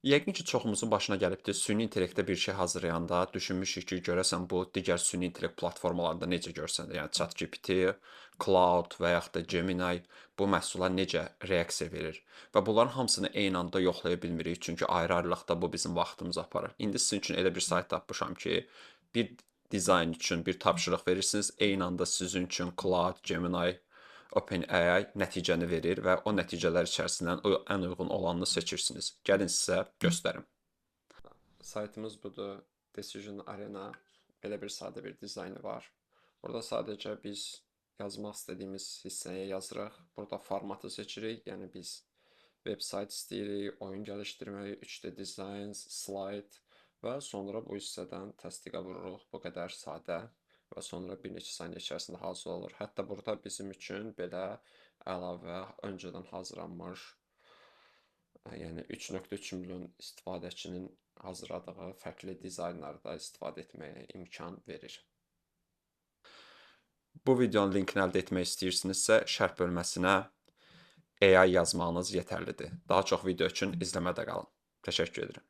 Yəqin ki, çoxumuzun başına gəlibdir. Süni intellektdə bir şey hazırlayanda düşünmüşük ki, görəsən bu digər süni intellekt platformalarında necə görsənir? Yəni ChatGPT, Claude və yaxud da Gemini bu məhsula necə reaksiya verir? Və bunların hamısını eyni anda yoxlaya bilmirik, çünki ayrı-ayrılıqda bu bizim vaxtımızı aparır. İndi sizin üçün elə bir sayt tapmışam ki, bir dizayn üçün bir tapşırıq verirsiniz, eyni anda sizin üçün Claude, Gemini, OpenAI nəticəni verir və o nəticələr içərisindən ən uyğun olanını seçirsiniz. Gəlin sizə göstərim. Saytımız budur. Decision Arena belə bir sadə bir dizaynı var. Burada sadəcə biz yazmaq istədiyimiz hissəyə yazırıq. Burada formatı seçirik. Yəni biz website istəyirik, oyun gəlişdirmək, 3D dizayn, slide və sonra bu hissədən təsdiqə vururuq. Bu qədər sadə və sonra bir neçə saniyə içərisində hazır olur. Hətta burada bizim üçün belə əlavə öncədən hazırlanmış, yəni 3.3 milyon istifadəçinin hazırladığı fərqli dizaynlarda istifadə etməyə imkan verir. Bu videonun linkini əldə etmək istəyirsinizsə, şərh bölməsinə AI yazmağınız yetərlidir. Daha çox video üçün izləmədə qalın. Təşəkkür edirəm.